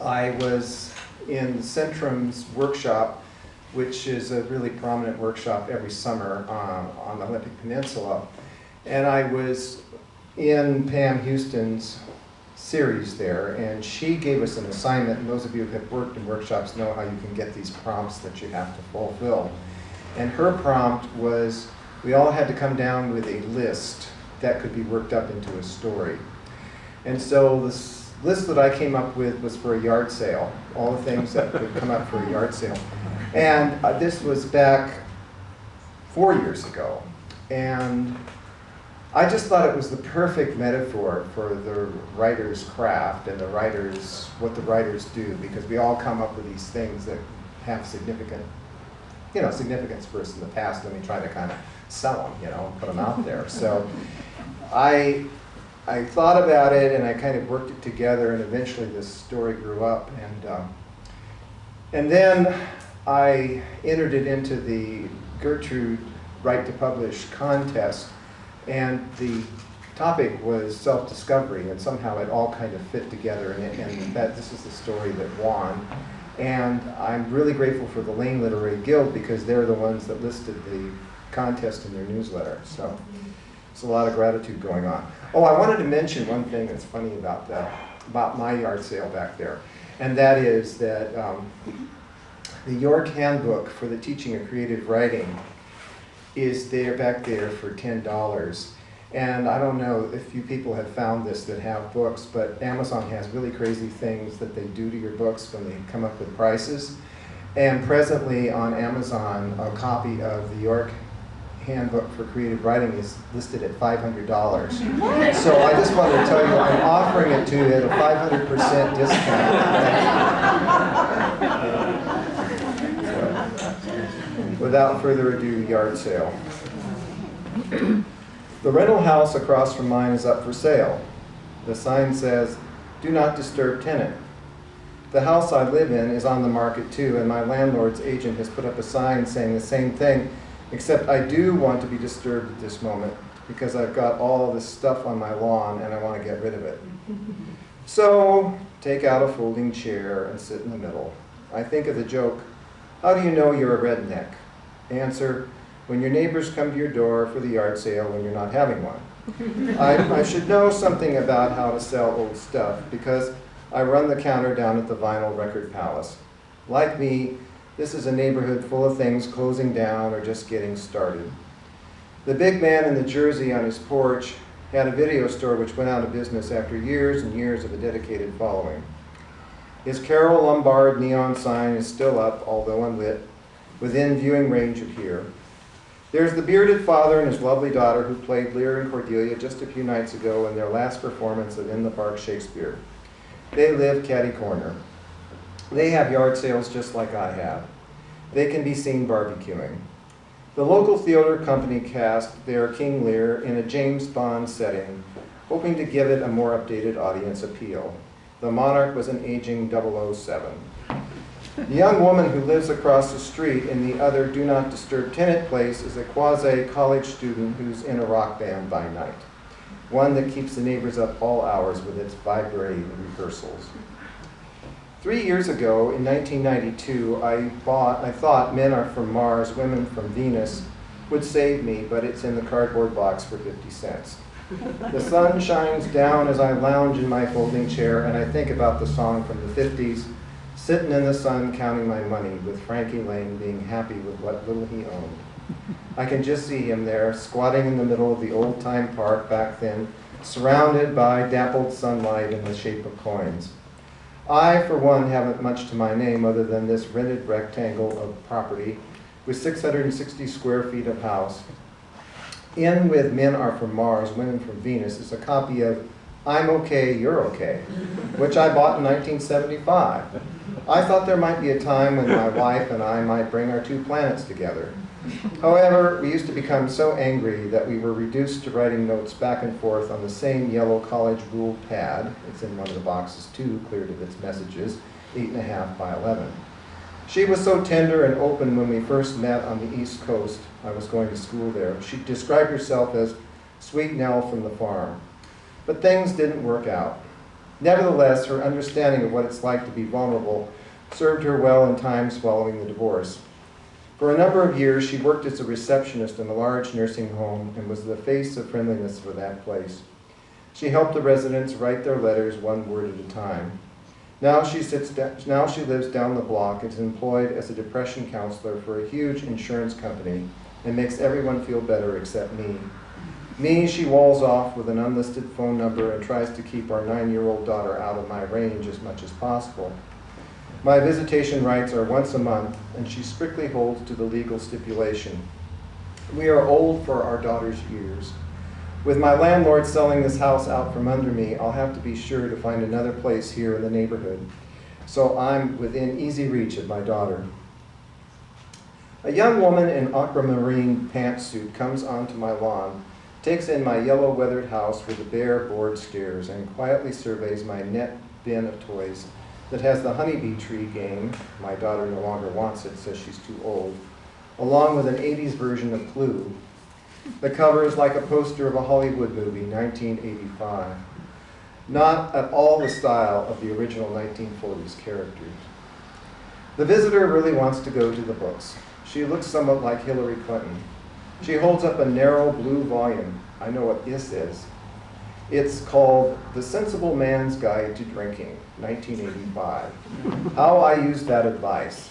I was in Centrum's workshop, which is a really prominent workshop every summer on the Olympic Peninsula. And I was in Pam Houston's series there, and she gave us an assignment, and those of you who have worked in workshops know how you can get these prompts that you have to fulfill. And her prompt was, we all had to come down with a list that could be worked up into a story. And so this list that I came up with was for a yard sale, all the things that would come up for a yard sale. And this was back 4 years ago. And I just thought it was the perfect metaphor for the writer's craft and what the writers do, because we all come up with these things that have significance for us in the past, and we try to kind of sell them, put them out there. So I thought about it, and I kind of worked it together, and eventually this story grew up. And then I entered it into the Gertrude Right to Publish contest, and the topic was self-discovery, and somehow it all kind of fit together, and this is the story that won. And I'm really grateful for the Lane Literary Guild, because they're the ones that listed the contest in their newsletter. So there's a lot of gratitude going on. Oh, I wanted to mention one thing that's funny about my yard sale back there, and that is that the York Handbook for the Teaching of Creative Writing is back there for $10. And I don't know if you people have found this that have books, but Amazon has really crazy things that they do to your books when they come up with prices. And presently on Amazon, a copy of the York Handbook for Creative Writing is listed at $500. So I just wanted to tell you, I'm offering it to you at a 500% discount. So, without further ado, yard sale. The rental house across from mine is up for sale. The sign says, "Do not disturb tenant." The house I live in is on the market too, and my landlord's agent has put up a sign saying the same thing, except I do want to be disturbed at this moment because I've got all this stuff on my lawn and I want to get rid of it. So, take out a folding chair and sit in the middle. I think of the joke, "How do you know you're a redneck?" Answer, "When your neighbors come to your door for the yard sale when you're not having one." I should know something about how to sell old stuff because I run the counter down at the Vinyl Record Palace. Like me, this is a neighborhood full of things closing down or just getting started. The big man in the jersey on his porch had a video store which went out of business after years and years of a dedicated following. His Carol Lombard neon sign is still up, although unlit, within viewing range of here. There's the bearded father and his lovely daughter who played Lear and Cordelia just a few nights ago in their last performance of In the Park Shakespeare. They live catty corner. They have yard sales just like I have. They can be seen barbecuing. The local theater company cast their King Lear in a James Bond setting, hoping to give it a more updated audience appeal. The monarch was an aging 007. The young woman who lives across the street in the other Do Not Disturb tenant place is a quasi-college student who's in a rock band by night, one that keeps the neighbors up all hours with its vibrating rehearsals. 3 years ago, in 1992, I thought Men Are From Mars, Women From Venus would save me, but it's in the cardboard box for 50 cents. The sun shines down as I lounge in my folding chair, and I think about the song from the 50s, sitting in the sun counting my money, with Frankie Lane being happy with what little he owned. I can just see him there, squatting in the middle of the old-time park back then, surrounded by dappled sunlight in the shape of coins. I, for one, haven't much to my name other than this rented rectangle of property with 660 square feet of house. In with Men Are From Mars, Women From Venus is a copy of I'm Okay, You're Okay, which I bought in 1975. I thought there might be a time when my wife and I might bring our two planets together. However, we used to become so angry that we were reduced to writing notes back and forth on the same yellow college ruled pad. It's in one of the boxes too, cleared of its messages, 8.5 by 11. She was so tender and open when we first met on the East Coast. I was going to school there. She described herself as Sweet Nell from the farm. But things didn't work out. Nevertheless, her understanding of what it's like to be vulnerable served her well in times following the divorce. For a number of years, she worked as a receptionist in a large nursing home and was the face of friendliness for that place. She helped the residents write their letters one word at a time. Now she lives down the block and is employed as a depression counselor for a huge insurance company and makes everyone feel better except me. Me, she walls off with an unlisted phone number and tries to keep our 9-year-old daughter out of my range as much as possible. My visitation rights are once a month, and she strictly holds to the legal stipulation. We are old for our daughter's years. With my landlord selling this house out from under me, I'll have to be sure to find another place here in the neighborhood, so I'm within easy reach of my daughter. A young woman in aquamarine pantsuit comes onto my lawn, takes in my yellow weathered house with the bare board stairs, and quietly surveys my net bin of toys that has the honeybee tree game, my daughter no longer wants it, says she's too old, along with an 80s version of Clue. The cover is like a poster of a Hollywood movie, 1985. Not at all the style of the original 1940s characters. The visitor really wants to go to the books. She looks somewhat like Hillary Clinton. She holds up a narrow blue volume. I know what this is. It's called The Sensible Man's Guide to Drinking, 1985. How I use that advice.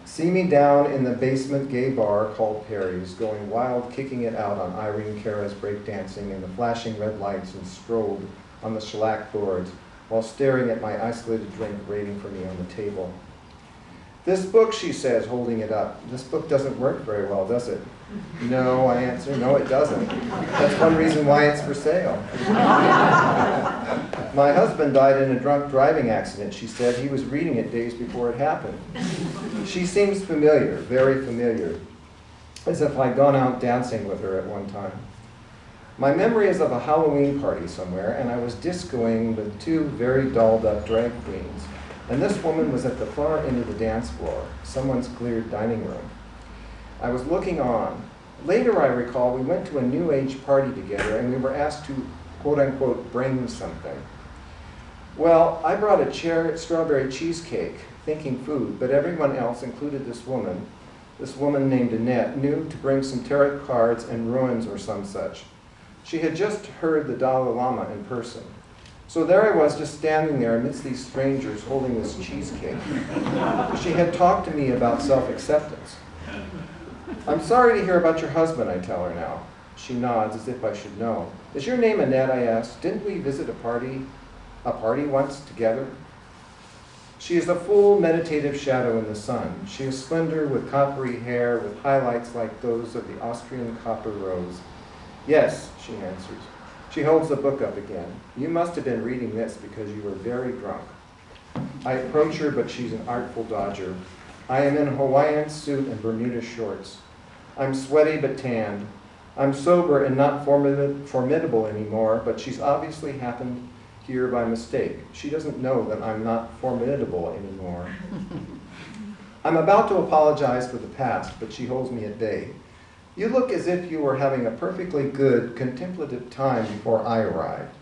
See me down in the basement gay bar called Perry's, going wild, kicking it out on Irene Cara's breakdancing and the flashing red lights and strobe on the shellac boards, while staring at my isolated drink waiting for me on the table. This book, she says, holding it up. This book doesn't work very well, does it? No, I answer, no it doesn't. That's one reason why it's for sale. My husband died in a drunk driving accident, she said. He was reading it days before it happened. She seems familiar, very familiar, as if I'd gone out dancing with her at one time. My memory is of a Halloween party somewhere, and I was discoing with two very dolled up drag queens. And this woman was at the far end of the dance floor, someone's cleared dining room. I was looking on. Later, I recall, we went to a New Age party together, and we were asked to, quote unquote, bring something. Well, I brought a strawberry cheesecake, thinking food, but everyone else, included this woman named Annette, knew to bring some tarot cards and ruins or some such. She had just heard the Dalai Lama in person. So there I was, just standing there amidst these strangers holding this cheesecake. She had talked to me about self-acceptance. I'm sorry to hear about your husband, I tell her now. She nods as if I should know. Is your name Annette, I ask? Didn't we visit a party once together? She is a full meditative shadow in the sun. She is slender with coppery hair with highlights like those of the Austrian copper rose. Yes, she answers. She holds the book up again. You must have been reading this because you were very drunk. I approach her, but she's an artful dodger. I am in a Hawaiian suit and Bermuda shorts. I'm sweaty but tanned. I'm sober and not formidable anymore, but she's obviously happened here by mistake. She doesn't know that I'm not formidable anymore. I'm about to apologize for the past, but she holds me at bay. You look as if you were having a perfectly good, contemplative time before I arrived.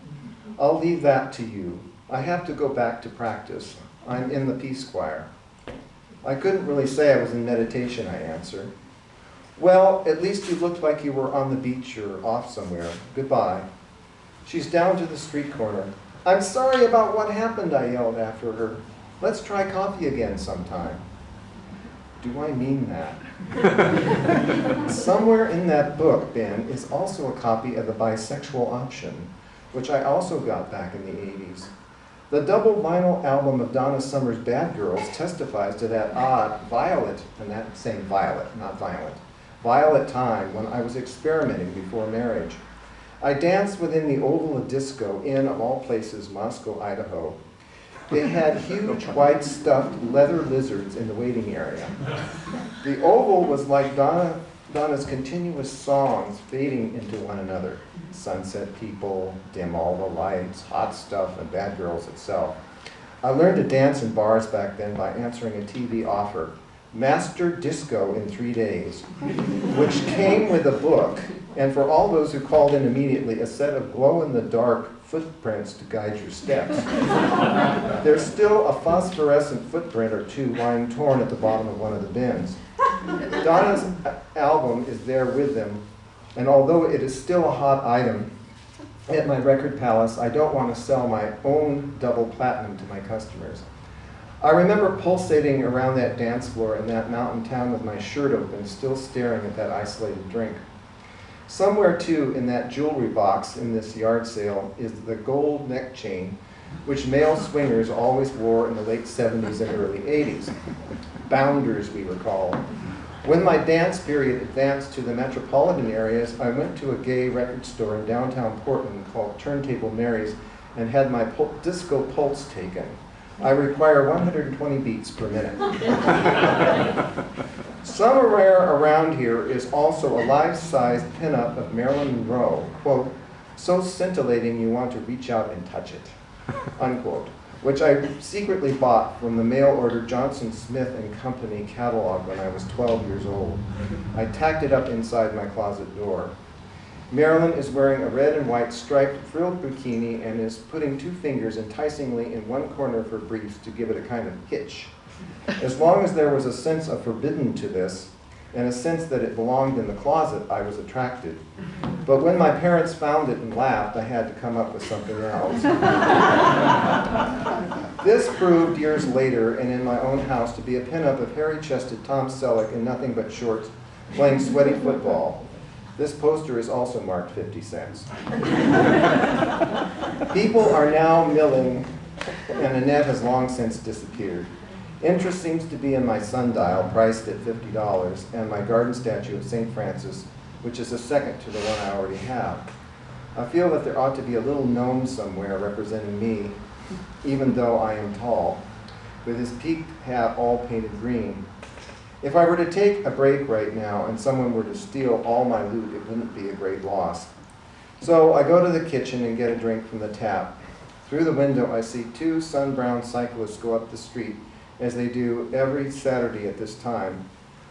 I'll leave that to you. I have to go back to practice. I'm in the peace choir. I couldn't really say I was in meditation, I answer. Well, at least you looked like you were on the beach or off somewhere. Goodbye. She's down to the street corner. I'm sorry about what happened, I yelled after her. Let's try coffee again sometime. Do I mean that? Somewhere in that book, Ben, is also a copy of The Bisexual Option, which I also got back in the 80s. The double vinyl album of Donna Summer's Bad Girls testifies to that odd violet, and that's saying violet, not violent, violet time when I was experimenting before marriage. I danced within the Oval of Disco in, of all places, Moscow, Idaho. They had huge white stuffed leather lizards in the waiting area. The Oval was like Donna's continuous songs fading into one another. Sunset People, Dim All the Lights, Hot Stuff, and Bad Girls itself. I learned to dance in bars back then by answering a TV offer, Master Disco in 3 days, which came with a book, and for all those who called in immediately, a set of glow-in-the-dark footprints to guide your steps. There's still a phosphorescent footprint or two lying torn at the bottom of one of the bins. Donna's album is there with them, and although it is still a hot item at my record palace, I don't want to sell my own double platinum to my customers. I remember pulsating around that dance floor in that mountain town with my shirt open, still staring at that isolated drink. Somewhere, too, in that jewelry box in this yard sale is the gold neck chain, which male swingers always wore in the late 70s and early 80s. Bounders, we were called. When my dance period advanced to the metropolitan areas, I went to a gay record store in downtown Portland called Turntable Mary's and had my disco pulse taken. I require 120 beats per minute. Somewhere around here is also a life-size pinup of Marilyn Monroe, quote, so scintillating you want to reach out and touch it, unquote, which I secretly bought from the mail-order Johnson Smith and Company catalog when I was 12 years old. I tacked it up inside my closet door. Marilyn is wearing a red and white striped frilled bikini and is putting two fingers enticingly in one corner of her briefs to give it a kind of hitch. As long as there was a sense of forbidden to this, and a sense that it belonged in the closet, I was attracted. But when my parents found it and laughed, I had to come up with something else. This proved years later, and in my own house, to be a pinup of hairy-chested Tom Selleck in nothing but shorts, playing sweaty football. This poster is also marked 50 cents. People are now milling, and Annette has long since disappeared. Interest seems to be in my sundial, priced at $50, and my garden statue of St. Francis, which is a second to the one I already have. I feel that there ought to be a little gnome somewhere representing me, even though I am tall, with his peaked hat all painted green. If I were to take a break right now and someone were to steal all my loot, it wouldn't be a great loss. So I go to the kitchen and get a drink from the tap. Through the window, I see two sun-browned cyclists go up the street, as they do every Saturday at this time.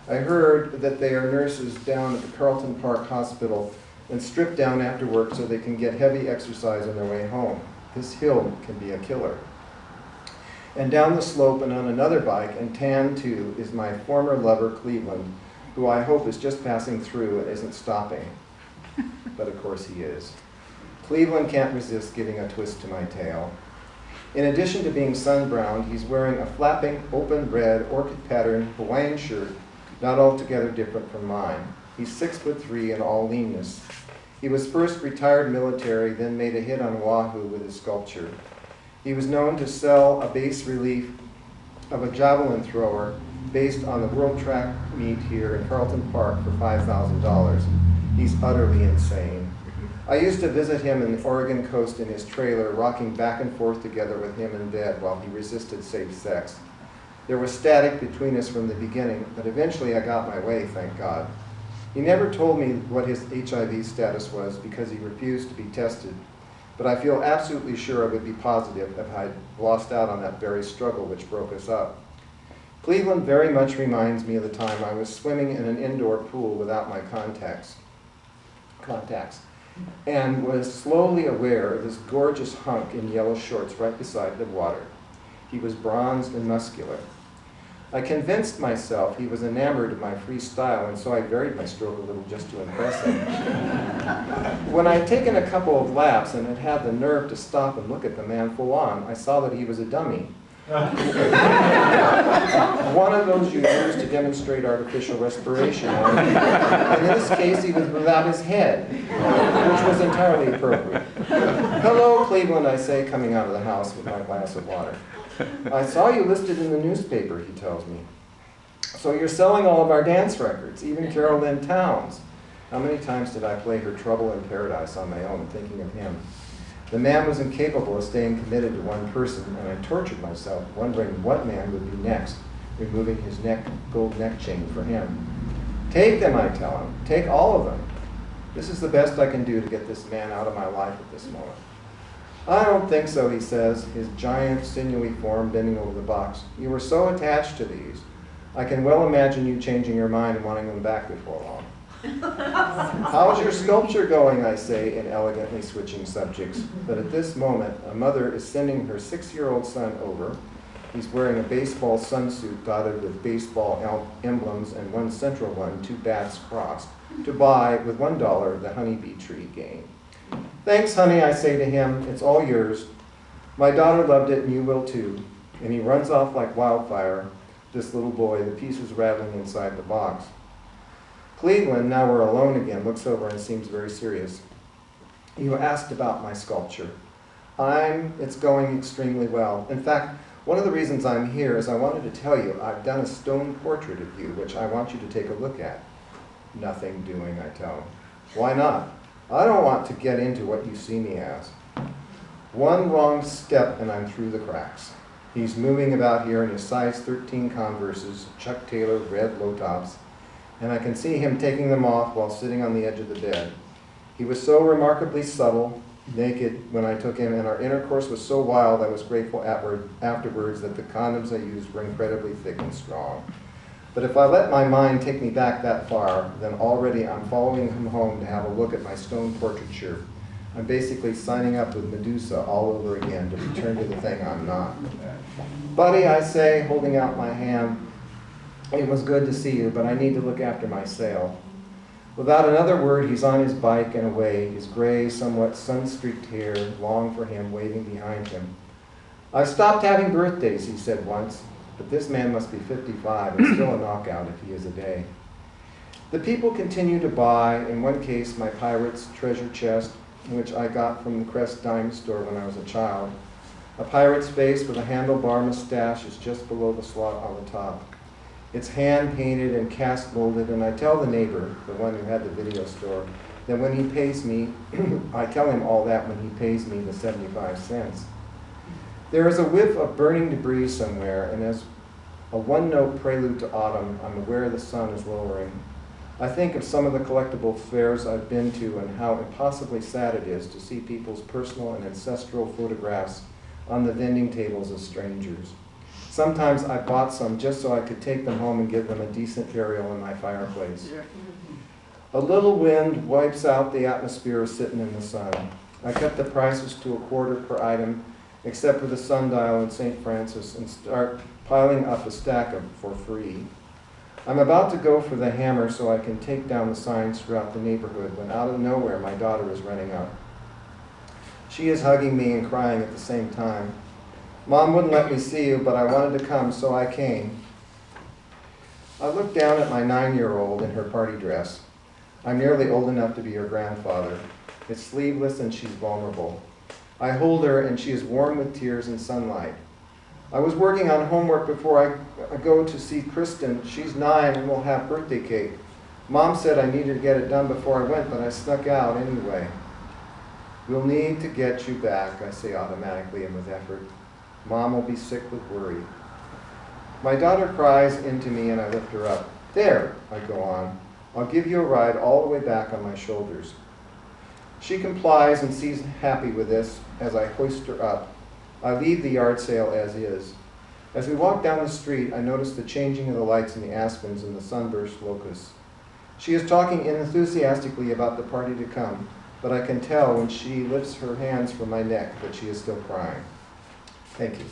I heard that they are nurses down at the Carlton Park Hospital and strip down after work so they can get heavy exercise on their way home. This hill can be a killer. And down the slope and on another bike, and tan too, is my former lover, Cleveland, who I hope is just passing through and isn't stopping. But of course he is. Cleveland can't resist giving a twist to my tale. In addition to being sun-browned, he's wearing a flapping, open red, orchid-patterned Hawaiian shirt, not altogether different from mine. He's 6'3" in all leanness. He was first retired military, then made a hit on Oahu with his sculpture. He was known to sell a bas relief of a javelin thrower based on the World Track meet here in Carlton Park for $5,000. He's utterly insane. I used to visit him in the Oregon coast in his trailer, rocking back and forth together with him in bed while he resisted safe sex. There was static between us from the beginning, but eventually I got my way, thank God. He never told me what his HIV status was because he refused to be tested, but I feel absolutely sure I would be positive if I'd lost out on that very struggle which broke us up. Cleveland very much reminds me of the time I was swimming in an indoor pool without my contacts, and was slowly aware of this gorgeous hunk in yellow shorts right beside the water. He was bronzed and muscular. I convinced myself he was enamored of my free style, and so I varied my stroke a little just to impress him. When I had taken a couple of laps and had had the nerve to stop and look at the man full on, I saw that he was a dummy. One of those you use to demonstrate artificial respiration. In this case, he was without his head, which was entirely appropriate. Hello, Cleveland, I say, coming out of the house with my glass of water. I saw you listed in the newspaper, he tells me. So you're selling all of our dance records, even Carol Lynn Towns. How many times did I play her Trouble in Paradise on my own, thinking of him? The man was incapable of staying committed to one person, and I tortured myself, wondering what man would be next, removing his gold neck chain for him. Take them, I tell him. Take all of them. This is the best I can do to get this man out of my life at this moment. I don't think so, he says, his giant, sinewy form bending over the box. You were so attached to these. I can well imagine you changing your mind and wanting them back before long. How's your sculpture going, I say, inelegantly switching subjects. But at this moment, a mother is sending her 6-year-old son over. He's wearing a baseball sunsuit dotted with baseball emblems and one central one, 2 bats crossed, to buy, with $1, the honeybee tree game. Thanks, honey, I say to him. It's all yours. My daughter loved it, and you will too. And he runs off like wildfire, this little boy, the pieces rattling inside the box. Cleveland, now we're alone again, looks over and seems very serious. You asked about my sculpture. It's going extremely well. In fact, one of the reasons I'm here is I wanted to tell you I've done a stone portrait of you, which I want you to take a look at. Nothing doing, I tell him. Why not? I don't want to get into what you see me as. One wrong step and I'm through the cracks. He's moving about here in his size 13 Converses, Chuck Taylor red low tops, and I can see him taking them off while sitting on the edge of the bed. He was so remarkably subtle, naked, when I took him, and our intercourse was so wild I was grateful afterwards that the condoms I used were incredibly thick and strong. But if I let my mind take me back that far, then already I'm following him home to have a look at my stone portraiture. I'm basically signing up with Medusa all over again to return to the thing I'm not. Buddy, I say, holding out my hand, it was good to see you, but I need to look after my sail. Without another word, he's on his bike and away, his gray, somewhat sun-streaked hair, long for him, waving behind him. I've stopped having birthdays, he said once, but this man must be 55 and still a knockout if he is a day. The people continue to buy, in one case, my pirate's treasure chest, which I got from the Crest dime store when I was a child. A pirate's face with a handlebar mustache is just below the slot on the top. It's hand-painted and cast-molded, and I tell the neighbor, the one who had the video store, that when he pays me, I tell him all that when he pays me the 75 cents. There is a whiff of burning debris somewhere, and as a one-note prelude to autumn, I'm aware the sun is lowering. I think of some of the collectible fairs I've been to and how impossibly sad it is to see people's personal and ancestral photographs on the vending tables as strangers. Sometimes I bought some just so I could take them home and give them a decent burial in my fireplace. A little wind wipes out the atmosphere sitting in the sun. I cut the prices to $0.25 per item, except for the sundial in St. Francis, and start piling up a stack of for free. I'm about to go for the hammer so I can take down the signs throughout the neighborhood when out of nowhere my daughter is running up. She is hugging me and crying at the same time. Mom wouldn't let me see you, but I wanted to come, so I came. I looked down at my 9-year-old in her party dress. I'm nearly old enough to be her grandfather. It's sleeveless and she's vulnerable. I hold her and she is warm with tears and sunlight. I was working on homework before I go to see Kristen. She's 9 and will have birthday cake. Mom said I needed to get it done before I went, but I snuck out anyway. We'll need to get you back, I say automatically and with effort. Mom will be sick with worry. My daughter cries into me and I lift her up. There, I go on. I'll give you a ride all the way back on my shoulders. She complies and seems happy with this as I hoist her up. I leave the yard sale as is. As we walk down the street, I notice the changing of the lights in the aspens and the sunburst locusts. She is talking enthusiastically about the party to come, but I can tell when she lifts her hands from my neck that she is still crying. Thank you.